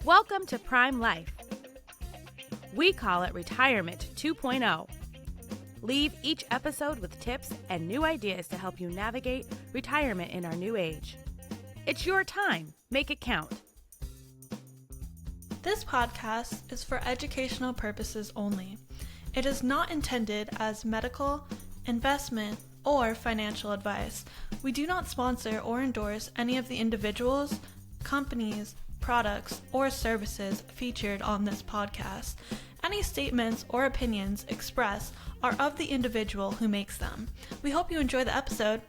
Welcome to Prime Life. We call it Retirement 2.0. Leave each episode with tips and new ideas to help you navigate retirement in our new age. It's your time. Make it count. This podcast is for educational purposes only. It is not intended as medical, investment, or financial advice. We do not sponsor or endorse any of the individuals, companies, products, or services featured on this podcast. Any statements or opinions expressed are of the individual who makes them. We hope you enjoy the episode.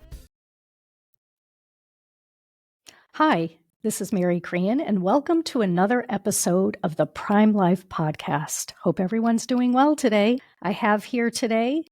Hi, this is Mary Crean, and welcome to another episode of the Prime Life podcast. Hope everyone's doing well today. I have here today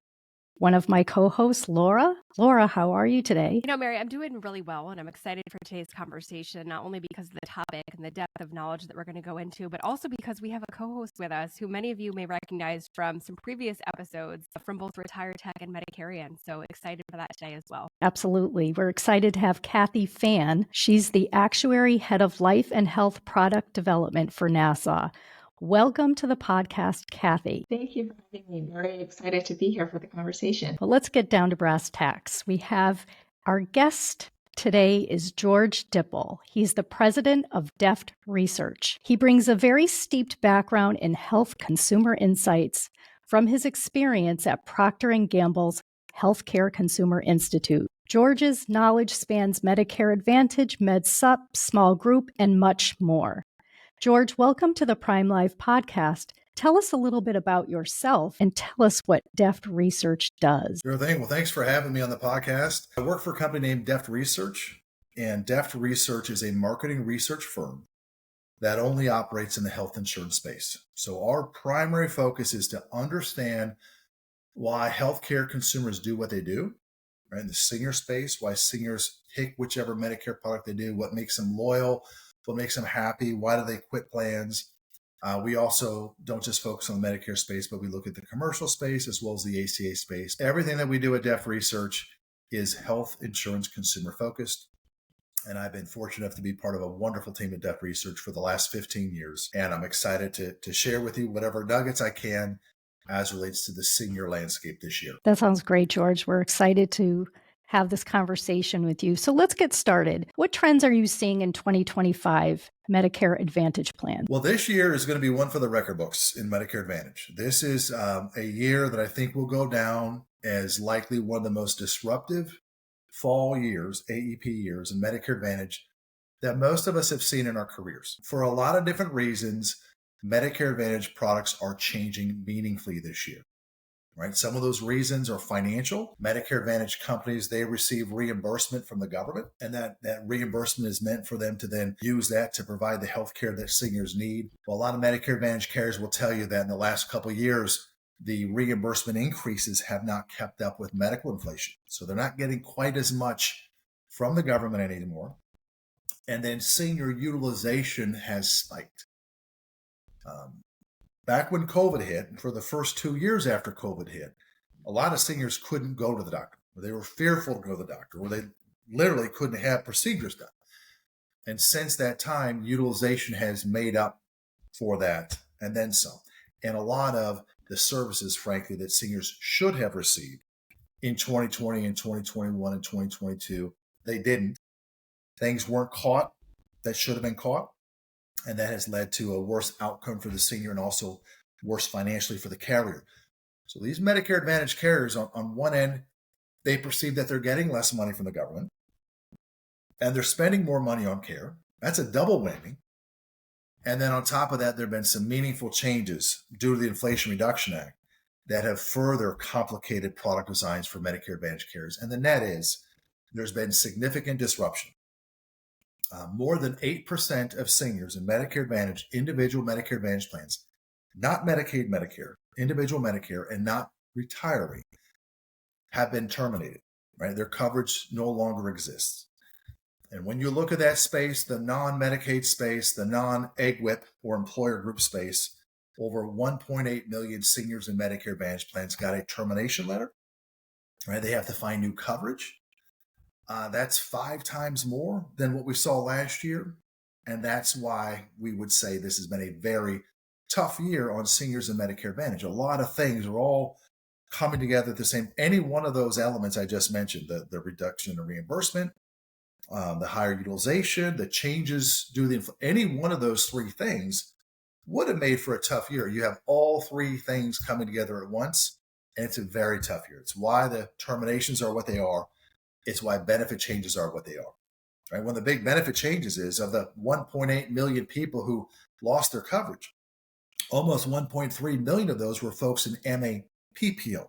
one of my co-hosts, Laura. Laura, how are you today? Mary, I'm doing really well, and I'm excited for today's conversation, not only because of the topic and the depth of knowledge that we're going to go into, but also because we have a co-host with us who many of you may recognize from some previous episodes from both Retire Tech and Medicare. So excited for that today as well. Absolutely. We're excited to have Kathy Fan. She's the Actuary Head of Life and Health Product Development for NASA. Welcome to the podcast, Kathy. Thank you for having me. Very excited to be here for the conversation. Well, let's get down to brass tacks. We have our guest today is George Dippel. He's the president of Deft Research. He brings a very steeped background in health consumer insights from his experience at Procter & Gamble's Healthcare Consumer Institute. George's knowledge spans Medicare Advantage, MedSup, small group, and much more. George, welcome to the Prime Life podcast. Tell us a little bit about yourself and tell us what Deft Research does. Sure thing. Well, thanks for having me on the podcast. I work for a company named Deft Research, and Deft Research is a marketing research firm that only operates in the health insurance space. So our primary focus is to understand why healthcare consumers do what they do, right? In the senior space, why seniors pick whichever Medicare product they do, what makes them loyal, what makes them happy, why do they quit plans. We also don't just focus on the Medicare space, but we look at the commercial space as well as the ACA space. Everything that we do at Deft Research is health insurance consumer focused. And I've been fortunate enough to be part of a wonderful team at Deft Research for the last 15 years. And I'm excited to share with you whatever nuggets I can as relates to the senior landscape this year. That sounds great, George. We're excited to have this conversation with you. So let's get started. What trends are you seeing in 2025 Medicare Advantage plan? Well, this year is going to be one for the record books in Medicare Advantage. This is a year that I think will go down as likely one of the most disruptive fall years, AEP years in Medicare Advantage that most of us have seen in our careers. For a lot of different reasons, Medicare Advantage products are changing meaningfully this year. Right? Some of those reasons are financial. Medicare Advantage companies, they receive reimbursement from the government, and that reimbursement is meant for them to then use that to provide the health care that seniors need. Well, a lot of Medicare Advantage carriers will tell you that in the last couple of years, the reimbursement increases have not kept up with medical inflation. So they're not getting quite as much from the government anymore. And then senior utilization has spiked. Back when COVID hit, and for the first 2 years after COVID hit, a lot of seniors couldn't go to the doctor, or they were fearful to go to the doctor, or they literally couldn't have procedures done. And since that time, utilization has made up for that and then some. And a lot of the services, frankly, that seniors should have received in 2020 and 2021 and 2022, they didn't. Things weren't caught that should have been caught. And that has led to a worse outcome for the senior and also worse financially for the carrier. So these Medicare Advantage carriers, on one end, they perceive that they're getting less money from the government and they're spending more money on care. That's a double whammy. And then on top of that, there have been some meaningful changes due to the Inflation Reduction Act that have further complicated product designs for Medicare Advantage carriers. And the net is there's been significant disruption. More than 8% of seniors in Medicare Advantage, individual Medicare Advantage plans, not Medicaid, Medicare, individual Medicare, and not retiree, have been terminated, right? Their coverage no longer exists. And when you look at that space, the non-Medicaid space, the non-AGWIP or employer group space, over 1.8 million seniors in Medicare Advantage plans got a termination letter, right? They have to find new coverage. That's 5 times more than what we saw last year. And that's why we would say this has been a very tough year on seniors and Medicare Advantage. A lot of things are all coming together at the same. Any one of those elements I just mentioned, the reduction in reimbursement, the higher utilization, the changes due to any one of those three things would have made for a tough year. You have all three things coming together at once, and it's a very tough year. It's why the terminations are what they are. It's why benefit changes are what they are. Right? One of the big benefit changes is of the 1.8 million people who lost their coverage, almost 1.3 million of those were folks in MA PPO,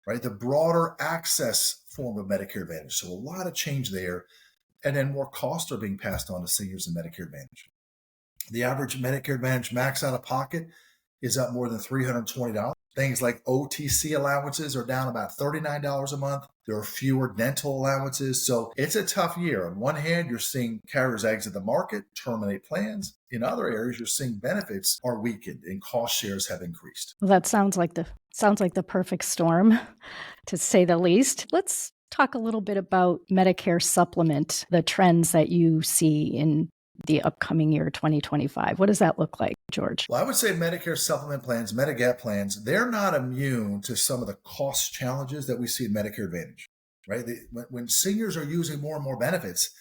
right? The broader access form of Medicare Advantage. So a lot of change there. And then more costs are being passed on to seniors in Medicare Advantage. The average Medicare Advantage max out of pocket is up more than $320. Things like OTC allowances are down about $39 a month. There are fewer dental allowances. So it's a tough year. On one hand, you're seeing carriers exit the market, terminate plans. In other areas, you're seeing benefits are weakened and cost shares have increased. Well, that sounds like the perfect storm, to say the least. Let's talk a little bit about Medicare Supplement, the trends that you see in the upcoming year, 2025. What does that look like, George? Well, I would say Medicare Supplement plans, Medigap plans, they're not immune to some of the cost challenges that we see in Medicare Advantage, right? When seniors are using more and more benefits,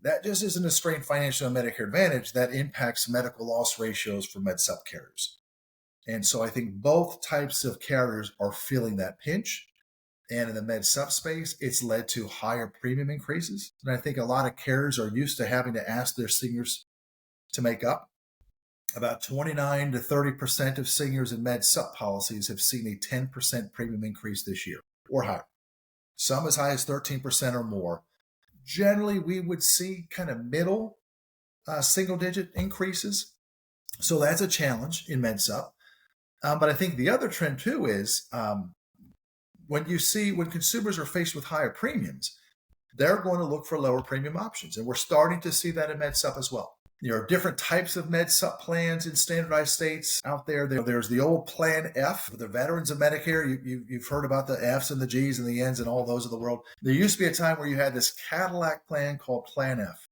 that just isn't a strained financial on Medicare Advantage. That impacts medical loss ratios for Med Sup carriers. And so I think both types of carriers are feeling that pinch. And in the Med Sup space, it's led to higher premium increases. And I think a lot of carriers are used to having to ask their seniors to make up. About 29 to 30% of seniors in Med Sup policies have seen a 10% premium increase this year or higher. Some as high as 13% or more. Generally, we would see kind of middle single-digit increases. So that's a challenge in Med Sup. But I think the other trend too is when consumers are faced with higher premiums, they're going to look for lower premium options. And we're starting to see that in Med Sup as well. There are different types of Med Sup plans in standardized states out there. There's the old Plan F for the veterans of Medicare. You've heard about the Fs and the Gs and the Ns and all those of the world. There used to be a time where you had this Cadillac plan called Plan F.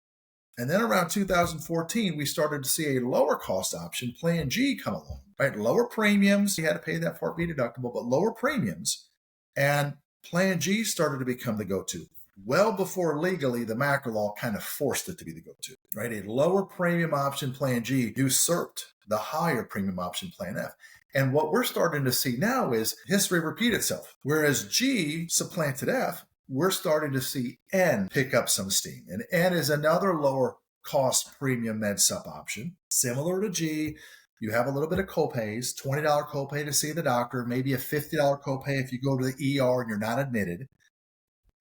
And then around 2014, we started to see a lower cost option, Plan G, come along, right? Lower premiums. You had to pay that Part B deductible, but lower premiums. And Plan G started to become the go-to. Well before legally, the macro law kind of forced it to be the go-to, right? A lower premium option, Plan G, usurped the higher premium option, Plan F. And what we're starting to see now is history repeat itself. Whereas G supplanted F, we're starting to see N pick up some steam. And N is another lower cost premium Med Sup option. Similar to G, you have a little bit of copays, $20 copay to see the doctor, maybe a $50 copay if you go to the ER and you're not admitted.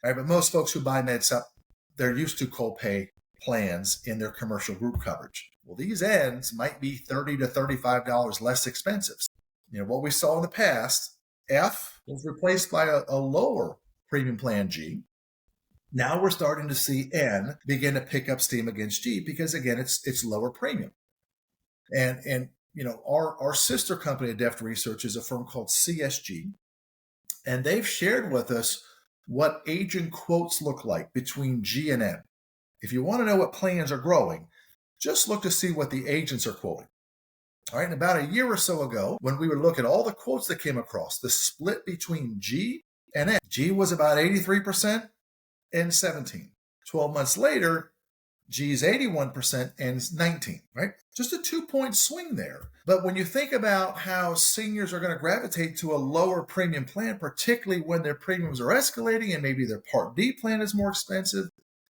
Right, but most folks who buy Med Sup, they're used to copay plans in their commercial group coverage. Well, these ends might be $30 to $35 less expensive. You know, what we saw in the past, F was replaced by a lower premium plan G. Now we're starting to see N begin to pick up steam against G because, again, it's lower premium. And you know, our sister company at Deft Research is a firm called CSG, and they've shared with us what agent quotes look like between G and N. If you want to know what plans are growing, just look to see what the agents are quoting. All right, and about a year or so ago, when we would look at all the quotes that came across, the split between G and N, G was about 83%, N 17. 12 months later, G's 81%, N's 19, right? Just a 2-point swing there. But when you think about how seniors are going to gravitate to a lower premium plan, particularly when their premiums are escalating and maybe their Part D plan is more expensive,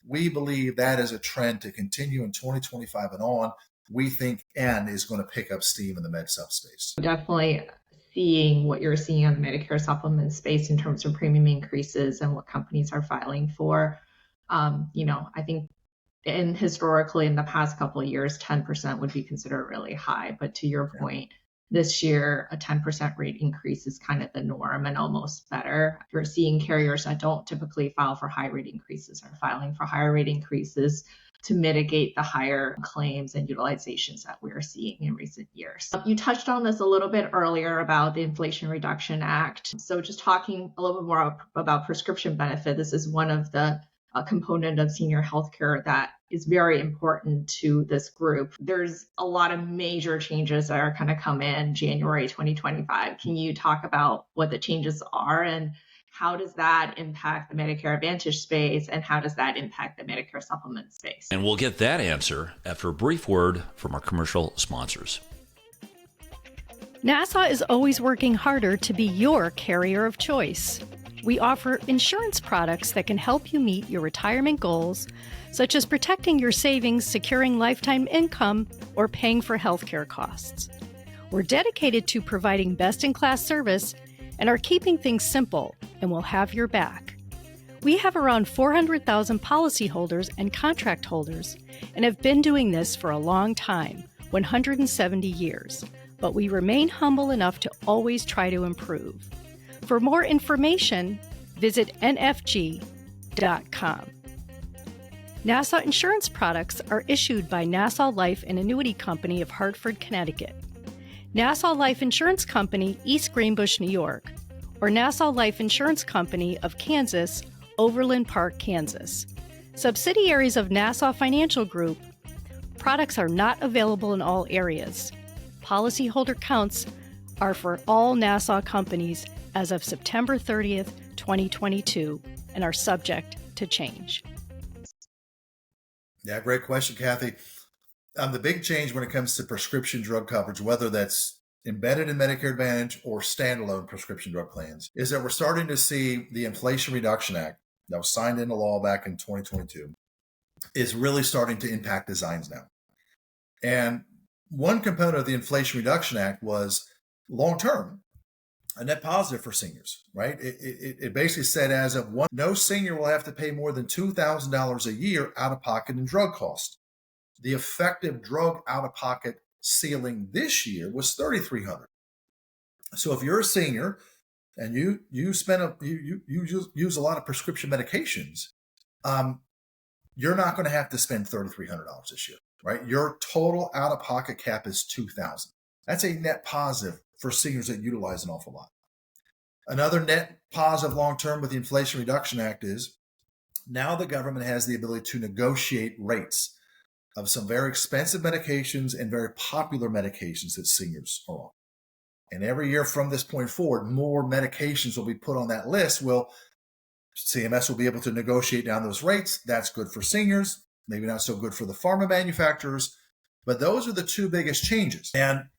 we believe that is a trend to continue in 2025 and on. We think N is going to pick up steam in the Med Sup space. Definitely seeing what you're seeing on the Medicare supplement space in terms of premium increases and what companies are filing for. I think historically in the past couple of years, 10% would be considered really high. But to your point, this year, a 10% rate increase is kind of the norm and almost better. You're seeing carriers that don't typically file for high rate increases are filing for higher rate increases to mitigate the higher claims and utilizations that we're seeing in recent years. You touched on this a little bit earlier about the Inflation Reduction Act. So just talking a little bit more about prescription benefit, this is one of the component of senior healthcare that is very important to this group. There's a lot of major changes that are going to come in January 2025. Can you talk about what the changes are and how does that impact the Medicare Advantage space and how does that impact the Medicare supplement space? And we'll get that answer after a brief word from our commercial sponsors. NASA is always working harder to be your carrier of choice. We offer insurance products that can help you meet your retirement goals, such as protecting your savings, securing lifetime income, or paying for healthcare costs. We're dedicated to providing best-in-class service and are keeping things simple, and we'll have your back. We have around 400,000 policyholders and contract holders and have been doing this for a long time, 170 years. But we remain humble enough to always try to improve. For more information, visit nfg.com. NASA insurance products are issued by Nassau Life and Annuity Company of Hartford, Connecticut, Nassau Life Insurance Company, East Greenbush, New York, or Nassau Life Insurance Company of Kansas, Overland Park, Kansas. Subsidiaries of Nassau Financial Group. Products are not available in all areas. Policyholder counts are for all Nassau companies as of September 30th, 2022, and are subject to change. Yeah, great question, Kathy. The big change when it comes to prescription drug coverage, whether that's embedded in Medicare Advantage or standalone prescription drug plans, is that we're starting to see the Inflation Reduction Act that was signed into law back in 2022 is really starting to impact designs now. And one component of the Inflation Reduction Act was long-term, a net positive for seniors, right? It basically said as of one, no senior will have to pay more than $2,000 a year out of pocket in drug costs. The effective drug out-of-pocket ceiling this year was $3,300. So if you're a senior and you use a lot of prescription medications, you're not going to have to spend $3,300 this year. Right? Your total out-of-pocket cap is $2,000. That's a net positive for seniors that utilize an awful lot. Another net positive long-term with the Inflation Reduction Act is now the government has the ability to negotiate rates of some very expensive medications and very popular medications that seniors are on. And every year from this point forward, more medications will be put on that list. CMS will be able to negotiate down those rates. That's good for seniors. Maybe not so good for the pharma manufacturers, but those are the two biggest changes. And,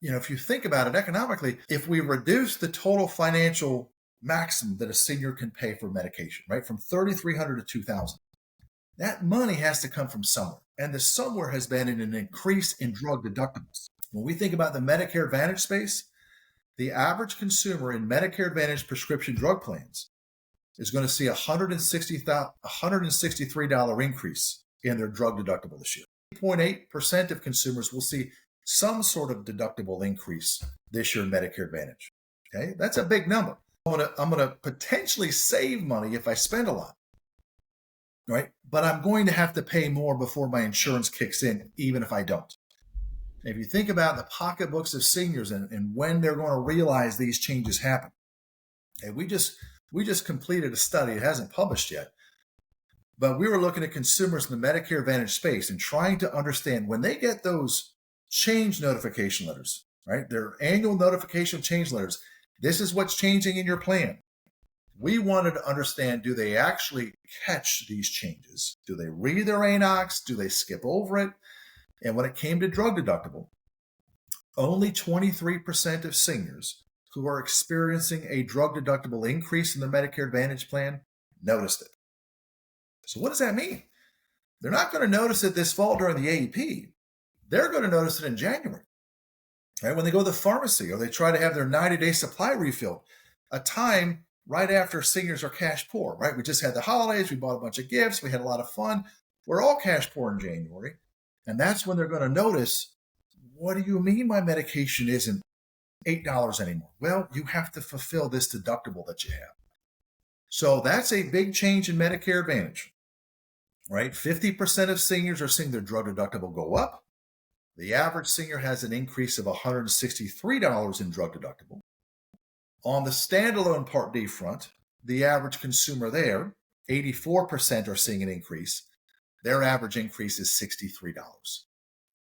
if you think about it economically, if we reduce the total financial maximum that a senior can pay for medication, right, from $3,300 to $2,000, that money has to come from somewhere. And the somewhere has been in an increase in drug deductibles. When we think about the Medicare Advantage space, the average consumer in Medicare Advantage prescription drug plans is going to see a $163 increase in their drug deductible this year. 0.8% of consumers will see some sort of deductible increase this year in Medicare Advantage. Okay, that's a big number. I'm going to potentially save money if I spend a lot, right? But I'm going to have to pay more before my insurance kicks in, even if I don't. If you think about the pocketbooks of seniors and when they're going to realize these changes happen, okay, we just completed a study. It hasn't published yet. But we were looking at consumers in the Medicare Advantage space and trying to understand when they get those change notification letters, right? Their annual notification change letters. This is what's changing in your plan. We wanted to understand, do they actually catch these changes? Do they read their ANOX? Do they skip over it? And when it came to drug deductible, only 23% of seniors who are experiencing a drug deductible increase in their Medicare Advantage plan noticed it. So what does that mean? They're not going to notice it this fall during the AEP. They're going to notice it in January, right? When they go to the pharmacy or they try to have their 90-day supply refilled, a time right after seniors are cash poor, right? We just had the holidays. We bought a bunch of gifts. We had a lot of fun. We're all cash poor in January. And that's when they're going to notice, what do you mean my medication isn't $8 anymore? Well, you have to fulfill this deductible that you have. So that's a big change in Medicare Advantage, right? 50% of seniors are seeing their drug deductible go up. The average senior has an increase of $163 in drug deductible. On the standalone Part D front, the average consumer there, 84% are seeing an increase. their average increase is $63.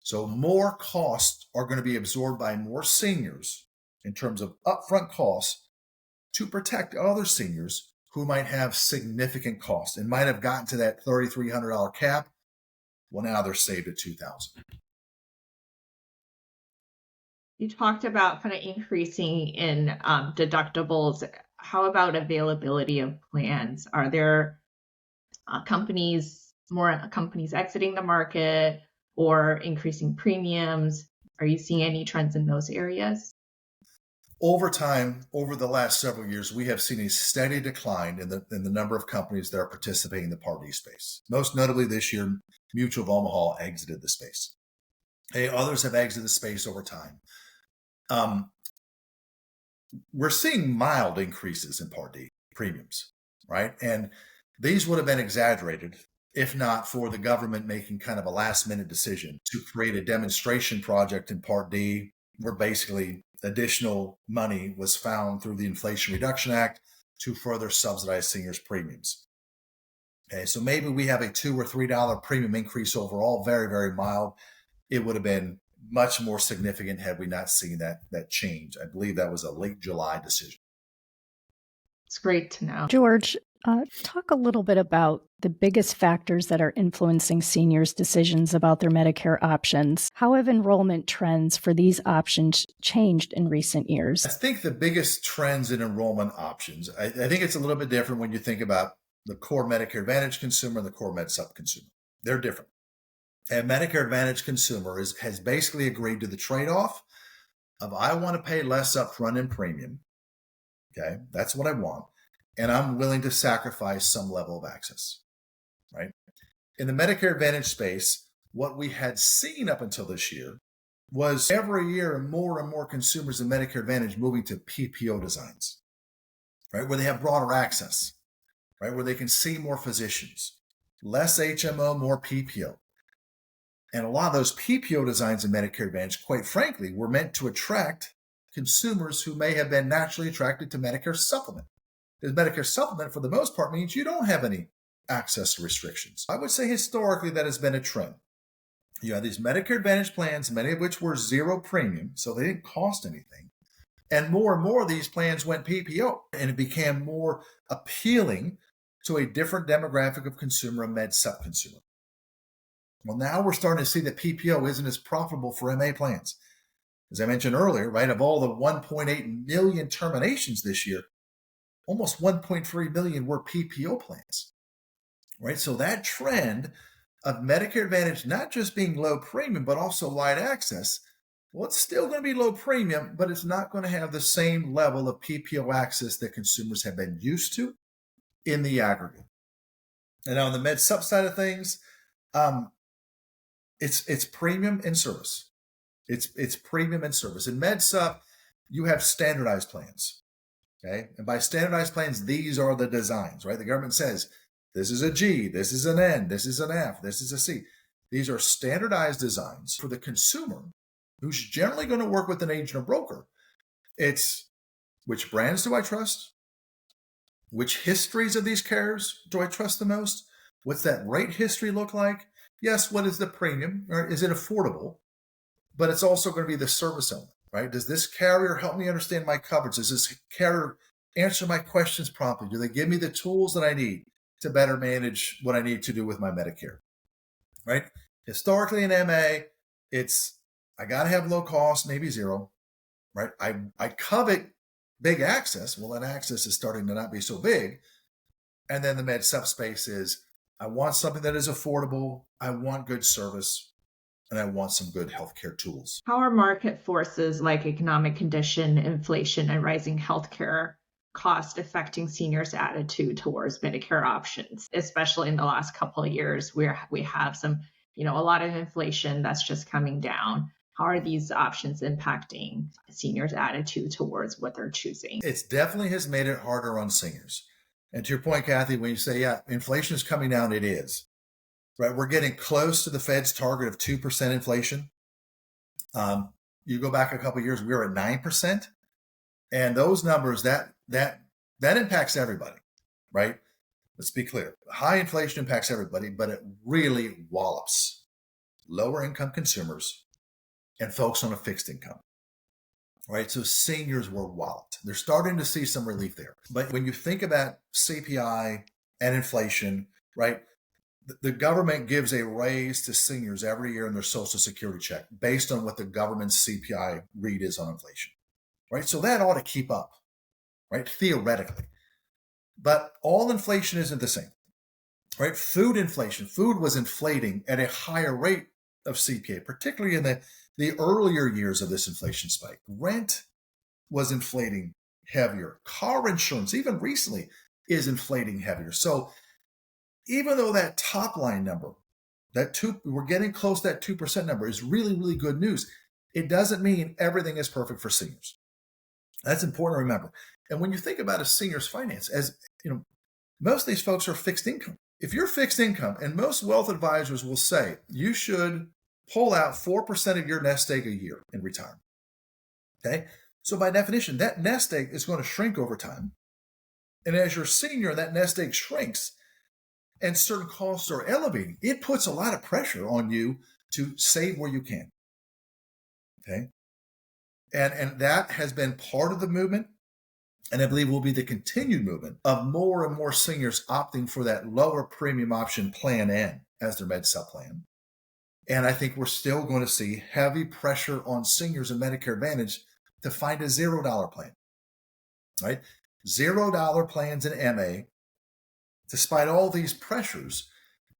So more costs are going to be absorbed by more seniors in terms of upfront costs to protect other seniors who might have significant costs and might have gotten to that $3,300 cap. Well, now they're saved at $2,000. You talked about kind of increasing in deductibles. How about availability of plans? Are there more companies exiting the market or increasing premiums? Are you seeing any trends in those areas? Over time, over the last several years, we have seen a steady decline in the number of companies that are participating in the Part D space. Most notably this year, Mutual of Omaha exited the space. Others have exited the space over time. We're seeing mild increases in Part D premiums, right? And these would have been exaggerated if not for the government making kind of a last minute decision to create a demonstration project in Part D where basically additional money was found through the Inflation Reduction Act to further subsidize seniors' premiums. Okay, so maybe we have a $2 or $3 premium increase overall, very, very mild. It would have been much more significant had we not seen that change. I believe that was a late July decision. It's great to know. George, talk a little bit about the biggest factors that are influencing seniors' decisions about their Medicare options. How have enrollment trends for these options changed in recent years? I think the biggest trends in enrollment options, I think it's a little bit different when you think about the core Medicare Advantage consumer and the core Med Sup consumer. They're different. And Medicare Advantage consumer has basically agreed to the trade-off of I want to pay less upfront in premium. Okay, that's what I want. And I'm willing to sacrifice some level of access, right? In the Medicare Advantage space, what we had seen up until this year was every year and more consumers in Medicare Advantage moving to PPO designs, right? Where they have broader access, right? Where they can see more physicians, less HMO, more PPO. And a lot of those PPO designs in Medicare Advantage, quite frankly, were meant to attract consumers who may have been naturally attracted to Medicare Supplement. Because Medicare Supplement, for the most part, means you don't have any access restrictions. I would say historically that has been a trend. You have these Medicare Advantage plans, many of which were zero premium, so they didn't cost anything. And more of these plans went PPO, and it became more appealing to a different demographic of consumer, a Med Sup consumer. Well, now we're starting to see that PPO isn't as profitable for MA plans. As I mentioned earlier, right, of all the 1.8 million terminations this year, almost 1.3 million were PPO plans, right? So that trend of Medicare Advantage not just being low premium, but also wide access, well, it's still going to be low premium, but it's not going to have the same level of PPO access that consumers have been used to in the aggregate. And on the Med Sup side of things, it's premium and service. It's premium and service. In Med Sup, you have standardized plans. Okay. And by standardized plans, these are the designs, right? The government says, this is a G, this is an N, this is an F, this is a C. These are standardized designs for the consumer who's generally going to work with an agent or broker. It's which brands do I trust? Which histories of these carriers do I trust the most? What's that rate history look like? Yes, what is the premium? Or is it affordable? But it's also going to be the service element, right? Does this carrier help me understand my coverage? Does this carrier answer my questions promptly? Do they give me the tools that I need to better manage what I need to do with my Medicare, right? Historically in MA, it's, I got to have low cost, maybe zero, right? I covet big access. Well, that access is starting to not be so big. And then the Med Sup space is, I want something that is affordable. I want good service. And I want some good healthcare tools. How are market forces like economic condition, inflation, and rising healthcare cost affecting seniors' attitude towards Medicare options, especially in the last couple of years where we have some, a lot of inflation that's just coming down? How are these options impacting seniors' attitude towards what they're choosing? It definitely has made it harder on seniors. And to your point, Kathy, when you say, yeah, inflation is coming down, it is. Right, we're getting close to the Fed's target of 2% inflation. You go back a couple of years, we were at 9%, and those numbers that impacts everybody, right? let's be clear. High inflation impacts everybody, but it really wallops lower income consumers and folks on a fixed income. Right? So seniors were walloped. They're starting to see some relief there. But when you think about CPI and inflation, right, the government gives a raise to seniors every year in their Social Security check based on what the government's CPI read is on inflation. Right? So that ought to keep up, right? Theoretically. But all inflation isn't the same. Right? Food inflation. Food was inflating at a higher rate of CPI, particularly in the earlier years of this inflation spike. Rent was inflating heavier. Car insurance, even recently, is inflating heavier. So even though that top line number, we're getting close to that 2% number is really, really good news, it doesn't mean everything is perfect for seniors. That's important to remember. And when you think about a senior's finance, as you know, most of these folks are fixed income. If you're fixed income, and most wealth advisors will say you should pull out 4% of your nest egg a year in retirement. Okay? So by definition, that nest egg is going to shrink over time. And as you're senior, that nest egg shrinks and certain costs are elevating. It puts a lot of pressure on you to save where you can. Okay? And that has been part of the movement. And I believe will be the continued movement of more and more seniors opting for that lower premium option Plan N as their Med Supp plan. And I think we're still going to see heavy pressure on seniors in Medicare Advantage to find a $0 plan, right? $0 plans in MA. Despite all these pressures,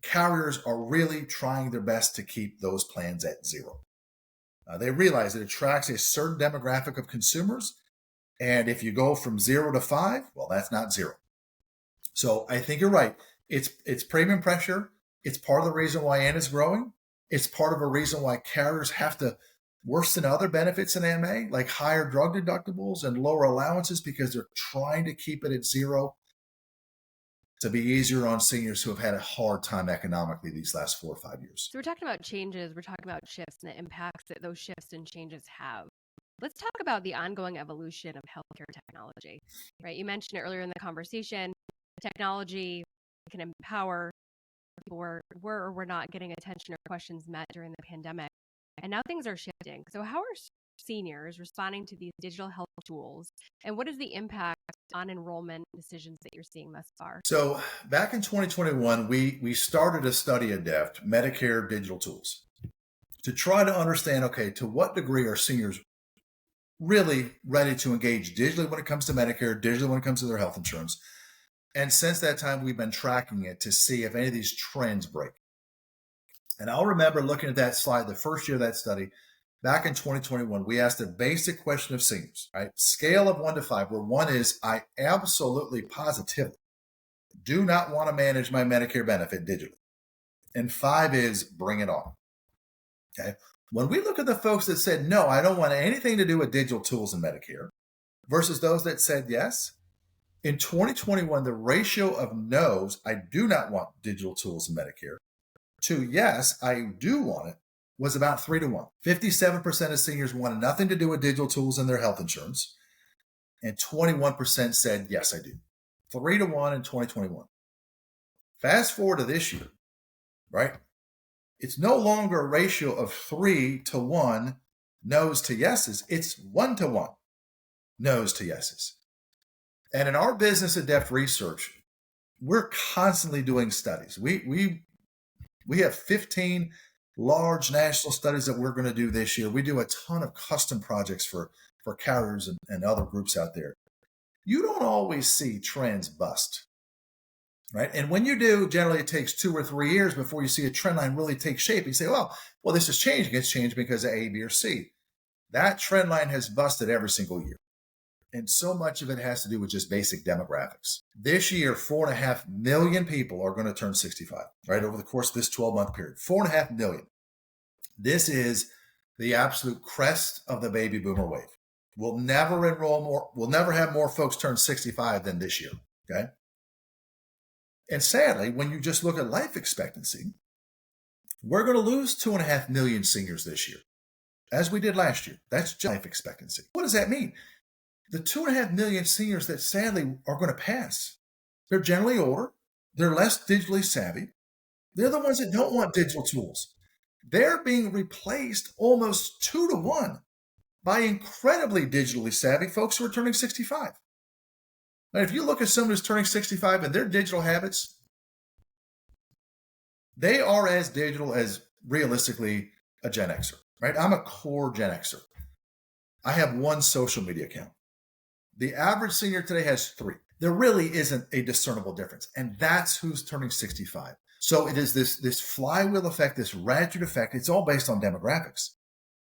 carriers are really trying their best to keep those plans at zero. They realize it attracts a certain demographic of consumers. And if you go from 0 to 5, well, that's not 0. So I think you're right. It's premium pressure. It's part of the reason why N is growing. It's part of a reason why carriers have to worsen other benefits in MA, like higher drug deductibles and lower allowances, because they're trying to keep it at 0 to be easier on seniors who have had a hard time economically these last 4 or 5 years. So we're talking about changes, we're talking about shifts and the impacts that those shifts and changes have. Let's talk about the ongoing evolution of healthcare technology, right? You mentioned it earlier in the conversation. Technology can empower people were or were not getting attention or questions met during the pandemic. And now things are shifting. So how are seniors responding to these digital health tools? And what is the impact on enrollment decisions that you're seeing thus far? So back in 2021, we started a study at Deft, Medicare digital tools, to try to understand, okay, to what degree are seniors really ready to engage digitally when it comes to Medicare, digitally when it comes to their health insurance. And since that time, we've been tracking it to see if any of these trends break. And I'll remember looking at that slide, the first year of that study, back in 2021, we asked a basic question of seniors, right? Scale of 1 to 5, where 1 is, I absolutely positively do not want to manage my Medicare benefit digitally. And 5 is, bring it on. Okay. When we look at the folks that said, no, I don't want anything to do with digital tools in Medicare, versus those that said yes, in 2021, the ratio of no's, I do not want digital tools in Medicare, to yes, I do want it, was about 3 to 1. 57% of seniors wanted nothing to do with digital tools in their health insurance, and 21% said, yes, I do. 3 to 1 in 2021. Fast forward to this year, right? It's no longer a ratio of 3 to 1 no's to yeses. It's 1 to 1 no's to yeses. And in our business at Deft Research, we're constantly doing studies. We have 15 large national studies that we're going to do this year. We do a ton of custom projects for carriers and other groups out there. You don't always see trends bust. Right. And when you do, generally it takes 2 or 3 years before you see a trend line really take shape. You say, well, this is changing. It's changed because of A, B, or C. That trend line has busted every single year. And so much of it has to do with just basic demographics. This year, 4.5 million people are going to turn 65, right, over the course of this 12-month period. 4.5 million. This is the absolute crest of the baby boomer wave. We'll never enroll more. We'll never have more folks turn 65 than this year. Okay. And sadly, when you just look at life expectancy, we're going to lose 2.5 million seniors this year, as we did last year. That's just life expectancy. What does that mean? The 2.5 million seniors that sadly are going to pass, they're generally older, They're less digitally savvy. They're the ones that don't want digital tools. They're being replaced almost 2-to-1 by incredibly digitally savvy folks who are turning 65. Now, if you look at someone who's turning 65 and their digital habits, they are as digital as realistically a Gen Xer, right? I'm a core Gen Xer. I have one social media account. The average senior today has 3. There really isn't a discernible difference. And that's who's turning 65. So it is this flywheel effect, this ratchet effect. It's all based on demographics.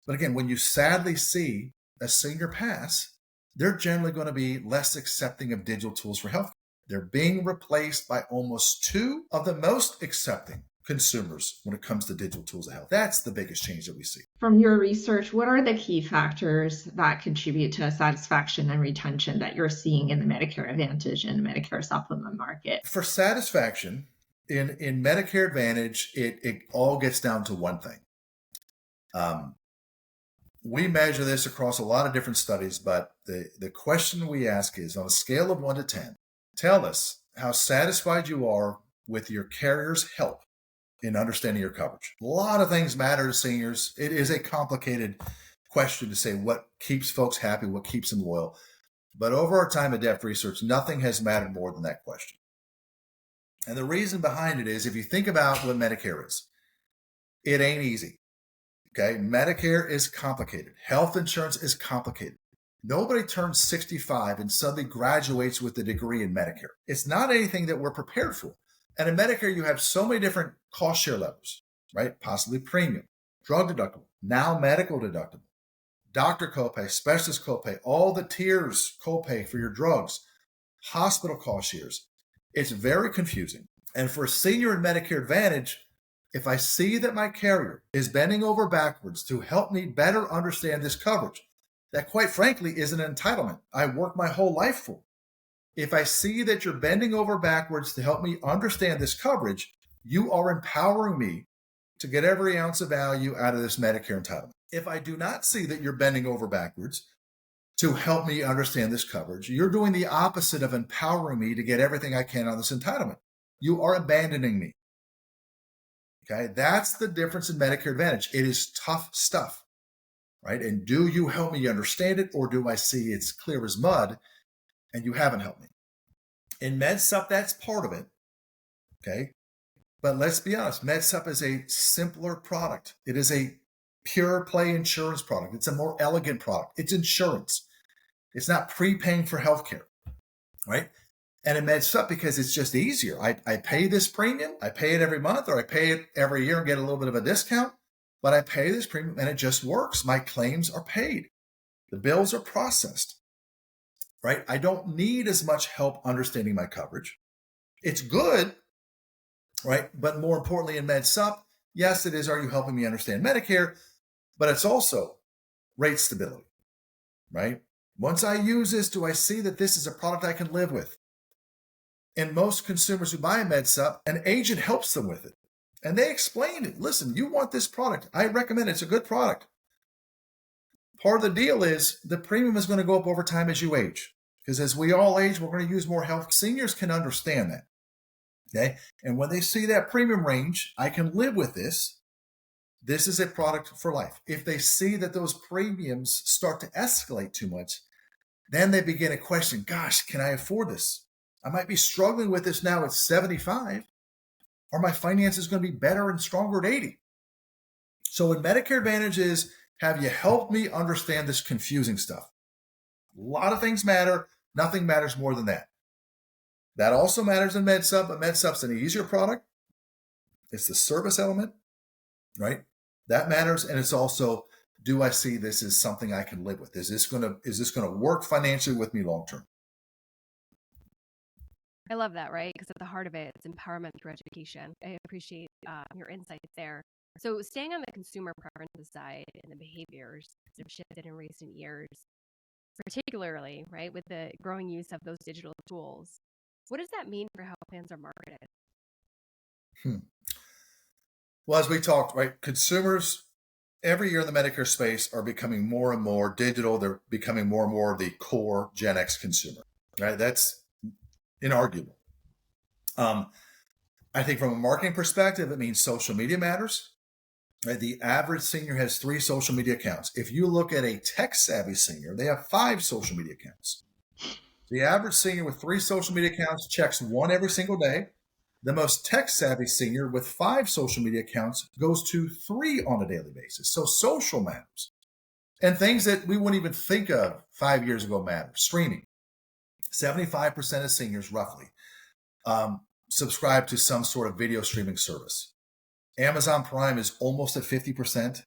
But again, when you sadly see a senior pass, they're generally going to be less accepting of digital tools for health. They're being replaced by almost 2 of the most accepting consumers when it comes to digital tools of health. That's the biggest change that we see. From your research, what are the key factors that contribute to satisfaction and retention that you're seeing in the Medicare Advantage and Medicare Supplement market? For satisfaction, in Medicare Advantage, it all gets down to one thing. We measure this across a lot of different studies, but the question we ask is, on a scale of 1 to 10, tell us how satisfied you are with your carrier's help in understanding your coverage. A lot of things matter to seniors. It is a complicated question to say what keeps folks happy, what keeps them loyal. But over our time at Deft Research, nothing has mattered more than that question. And the reason behind it is, if you think about what Medicare is, it ain't easy. Okay, Medicare is complicated. Health insurance is complicated. Nobody turns 65 and suddenly graduates with a degree in Medicare. It's not anything that we're prepared for. And in Medicare, you have so many different cost share levels, right? Possibly premium, drug deductible, now medical deductible, doctor copay, specialist copay, all the tiers copay for your drugs, hospital cost shares. It's very confusing. And for a senior in Medicare Advantage, if I see that my carrier is bending over backwards to help me better understand this coverage, that quite frankly is an entitlement I worked my whole life for. If I see that you're bending over backwards to help me understand this coverage, you are empowering me to get every ounce of value out of this Medicare entitlement. If I do not see that you're bending over backwards to help me understand this coverage, you're doing the opposite of empowering me to get everything I can on this entitlement. You are abandoning me. Okay, that's the difference in Medicare Advantage. It is tough stuff, right? And do you help me understand it, or do I see it's clear as mud and you haven't helped me? In MedSup, that's part of it, okay? But let's be honest, MedSup is a simpler product. It is a pure play insurance product. It's a more elegant product. It's insurance. It's not prepaying for healthcare, right? And in MedSup, because it's just easier. I pay this premium, I pay it every month, or I pay it every year and get a little bit of a discount, but I pay this premium and it just works. My claims are paid. The bills are processed, right? I don't need as much help understanding my coverage. It's good, right? But more importantly in MedSup, yes, it is, are you helping me understand Medicare? But it's also rate stability, right? Once I use this, do I see that this is a product I can live with? And most consumers who buy a MedSup, an agent helps them with it. And they explain it. Listen, you want this product. I recommend it. It's a good product. Part of the deal is the premium is going to go up over time as you age. Because as we all age, we're going to use more health. Seniors can understand that. Okay. And when they see that premium range, I can live with this. This is a product for life. If they see that those premiums start to escalate too much, then they begin to question, gosh, can I afford this? I might be struggling with this now at 75. Are my finances going to be better and stronger at 80? So in Medicare Advantage is, have you helped me understand this confusing stuff? A lot of things matter. Nothing matters more than that. That also matters in MedSup, but MedSup's an easier product. It's the service element, right? That matters. And it's also, do I see this as something I can live with? Is this going to work financially with me long term? I love that, right? Because at the heart of it, it's empowerment through education. I appreciate your insights there. So staying on the consumer preferences side and the behaviors that have shifted in recent years, particularly, right, with the growing use of those digital tools, what does that mean for how plans are marketed? Well, as we talked, right, consumers every year in the Medicare space are becoming more and more digital. They're becoming more and more the core Gen X consumer, right? That's inarguable. I think from a marketing perspective, it means social media matters. Right? The average senior has 3 social media accounts. If you look at a tech-savvy senior, they have 5 social media accounts. The average senior with 3 social media accounts checks 1 every single day. The most tech-savvy senior with 5 social media accounts goes to 3 on a daily basis. So social matters. And things that we wouldn't even think of 5 years ago matter. Streaming. 75% of seniors, roughly, subscribe to some sort of video streaming service. Amazon Prime is almost at 50%.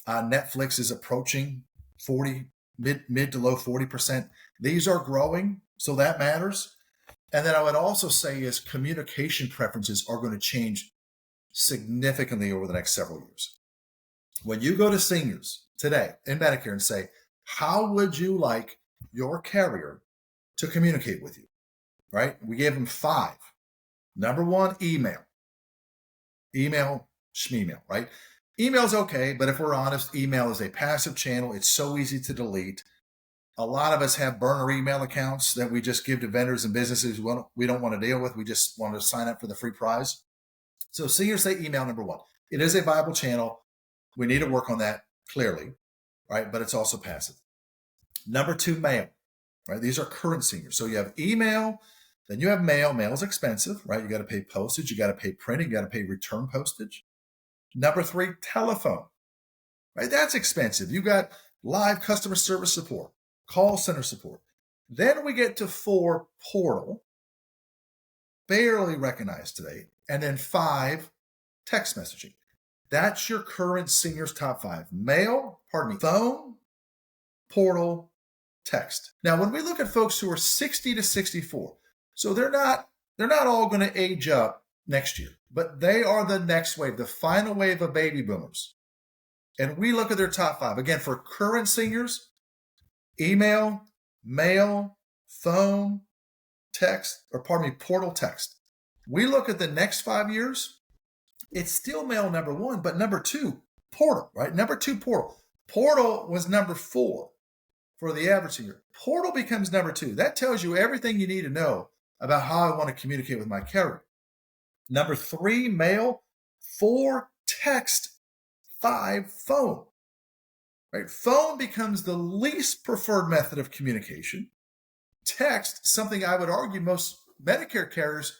Netflix is approaching 40, mid to low 40%. These are growing, so that matters. And then I would also say is communication preferences are going to change significantly over the next several years. When you go to seniors today in Medicare and say, how would you like your carrier to communicate with you, right? We gave them 5. Number 1, email, schmeemail, right? Email's okay, but if we're honest, email is a passive channel. It's so easy to delete. A lot of us have burner email accounts that we just give to vendors and businesses we don't want to deal with. We just want to sign up for the free prize. So seniors say email, number 1. It is a viable channel. We need to work on that clearly, right? But it's also passive. Number 2, mail, right? These are current seniors. So you have email, then you have mail. Mail is expensive, right? You got to pay postage. You got to pay printing. You got to pay return postage. Number 3, telephone, right? That's expensive. You got live customer service support, call center support. Then we get to 4, portal, barely recognized today. And then 5, text messaging. That's your current seniors top 5. Phone, portal, text. Now, when we look at folks who are 60 to 64, so they're not all going to age up next year, but they are the next wave, the final wave of baby boomers. And we look at their top 5. Again, for current seniors, email, mail, phone, portal, text. We look at the next 5 years, it's still mail, number 1, but number 2, portal, right? Number 2, portal. Portal was number 4 for the average senior. Portal becomes number 2. That tells you everything you need to know about how I want to communicate with my carrier. Number 3, mail. 4, text. 5, phone. Right? Phone becomes the least preferred method of communication. Text, something I would argue most Medicare carriers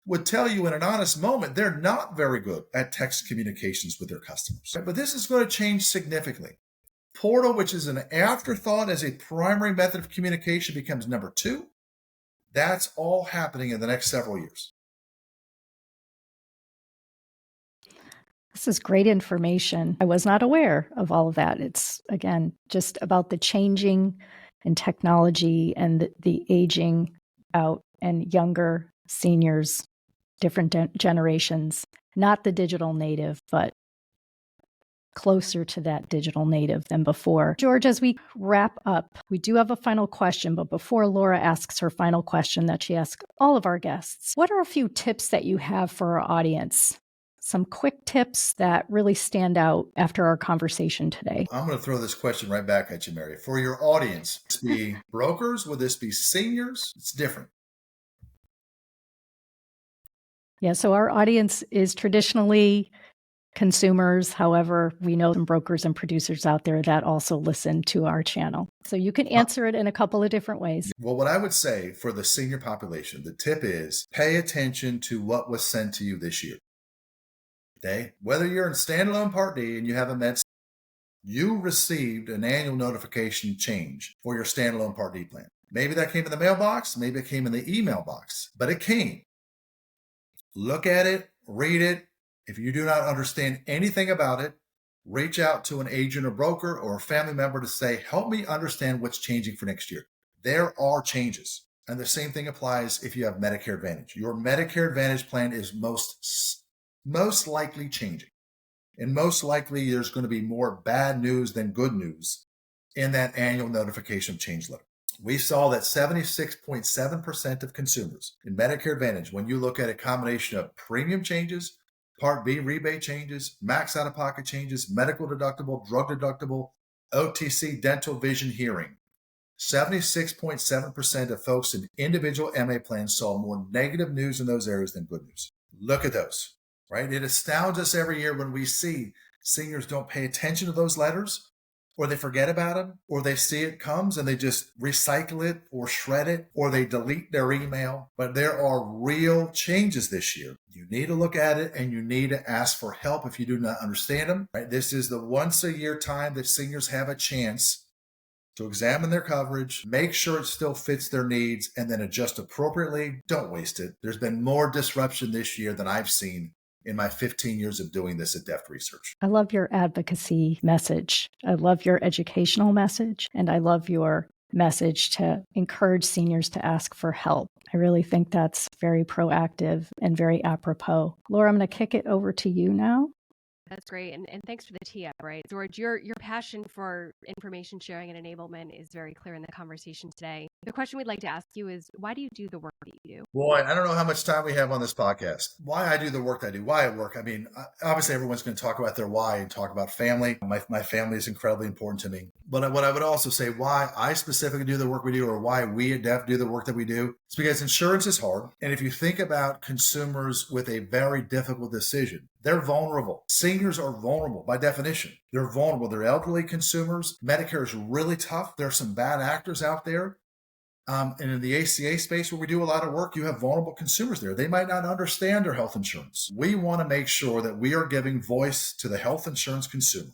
would tell you in an honest moment, they're not very good at text communications with their customers. But this is going to change significantly. Portal, which is an afterthought as a primary method of communication, becomes number 2. That's all happening in the next several years. This is great information. I was not aware of all of that. It's, again, just about the changing in technology and the aging out and younger seniors, different generations, not the digital native, but closer to that digital native than before. George, as we wrap up, we do have a final question, but before Laura asks her final question that she asks all of our guests, what are a few tips that you have for our audience? Some quick tips that really stand out after our conversation today. I'm going to throw this question right back at you, Mary. For your audience, would this be brokers? Would this be seniors? It's different. Yeah, so our audience is traditionally consumers. However, we know some brokers and producers out there that also listen to our channel. So you can answer it in a couple of different ways. Well, what I would say for the senior population, the tip is pay attention to what was sent to you this year. Okay? Whether you're in standalone Part D and you have a med, you received an annual notification change for your standalone Part D plan. Maybe that came in the mailbox, maybe it came in the email box, but it came. Look at it, read it. If you do not understand anything about it, reach out to an agent or broker or a family member to say, help me understand what's changing for next year. There are changes. And the same thing applies if you have Medicare Advantage. Your Medicare Advantage plan is most likely changing. And most likely there's going to be more bad news than good news in that annual notification change letter. We saw that 76.7% of consumers in Medicare Advantage, when you look at a combination of premium changes, Part B rebate changes, max out-of-pocket changes, medical deductible, drug deductible, OTC, dental, vision, hearing, 76.7% of folks in individual MA plans saw more negative news in those areas than good news. Look at those, right? It astounds us every year when we see seniors don't pay attention to those letters, or they forget about them, or they see it comes and they just recycle it or shred it, or they delete their email. But there are real changes this year. You need to look at it and you need to ask for help if you do not understand them, right? This is the once a year time that seniors have a chance to examine their coverage, make sure it still fits their needs, and then adjust appropriately. Don't waste it. There's been more disruption this year than I've seen in my 15 years of doing this at Deft Research. I love your advocacy message. I love your educational message. And I love your message to encourage seniors to ask for help. I really think that's very proactive and very apropos. Laura, I'm going to kick it over to you now. That's great. And thanks for the tee up, right? George, your passion for information sharing and enablement is very clear in the conversation today. The question we'd like to ask you is, why do you do the work that you do? Boy, I don't know how much time we have on this podcast. Why I do the work I do, why I work. I mean, obviously everyone's going to talk about their why and talk about family. My family is incredibly important to me. But what I would also say why I specifically do the work we do, or why we at Deft do the work that we do, is because insurance is hard. And if you think about consumers with a very difficult decision, they're vulnerable. Seniors are vulnerable by definition. They're vulnerable. They're elderly consumers. Medicare is really tough. There are some bad actors out there. And in the ACA space where we do a lot of work, you have vulnerable consumers there. They might not understand their health insurance. We want to make sure that we are giving voice to the health insurance consumer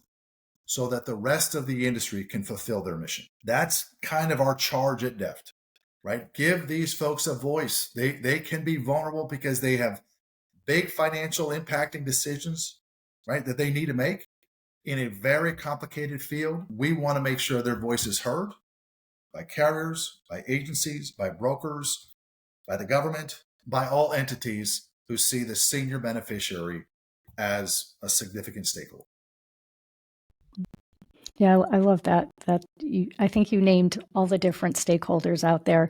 so that the rest of the industry can fulfill their mission. That's kind of our charge at Deft, right? Give these folks a voice. They can be vulnerable because they have big financial impacting decisions, right, that they need to make in a very complicated field. We want to make sure their voice is heard by carriers, by agencies, by brokers, by the government, by all entities who see the senior beneficiary as a significant stakeholder. Yeah, I love that. I think you named all the different stakeholders out there.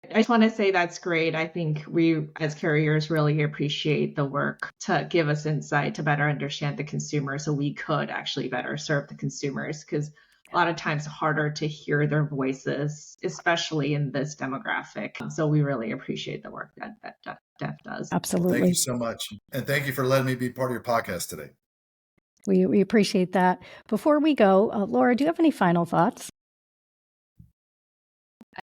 I just want to say that's great. I think we as carriers really appreciate the work to give us insight to better understand the consumer so we could actually better serve the consumers, because a lot of times it's harder to hear their voices, especially in this demographic. So we really appreciate the work that Deft does. Absolutely. Well, thank you so much. And thank you for letting me be part of your podcast today. We appreciate that. Before we go, Laura, do you have any final thoughts?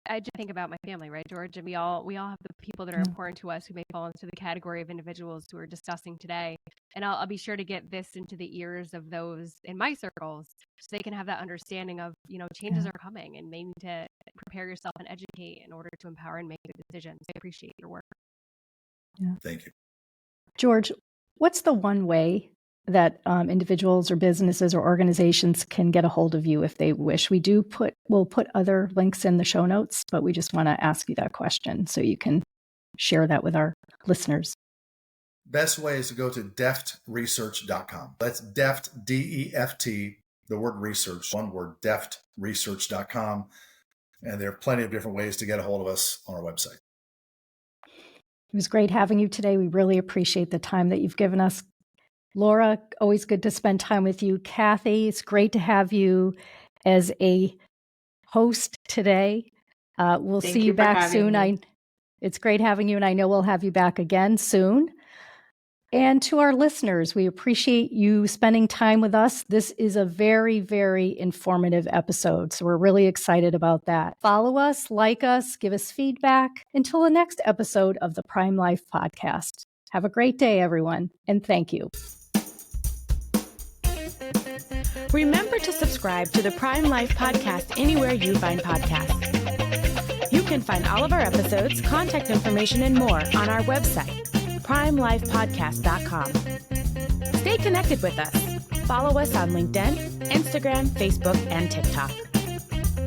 I just think about my family, right, George? And we all have the people that are important to us who may fall into the category of individuals who we're discussing today. And I'll be sure to get this into the ears of those in my circles so they can have that understanding of, changes are coming and they need to prepare yourself and educate in order to empower and make good decisions. I appreciate your work. Yeah. Thank you. George, what's the one way that individuals or businesses or organizations can get a hold of you if they wish? We'll put other links in the show notes, but we just want to ask you that question so you can share that with our listeners. Best way is to go to deftresearch.com. That's Deft, D-E-F-T, the word research, one word, deftresearch.com. And there are plenty of different ways to get a hold of us on our website. It was great having you today. We really appreciate the time that you've given us. Laura, always good to spend time with you. Kathy, it's great to have you as a host today. We'll see you back soon. It's great having you, and I know we'll have you back again soon. And to our listeners, we appreciate you spending time with us. This is a very, very informative episode, so we're really excited about that. Follow us, like us, give us feedback. Until the next episode of the Prime Life Podcast. Have a great day, everyone, and thank you. Remember to subscribe to the Prime Life Podcast anywhere you find podcasts. You can find all of our episodes, contact information, and more on our website, primelifepodcast.com. Stay connected with us. Follow us on LinkedIn, Instagram, Facebook, and TikTok.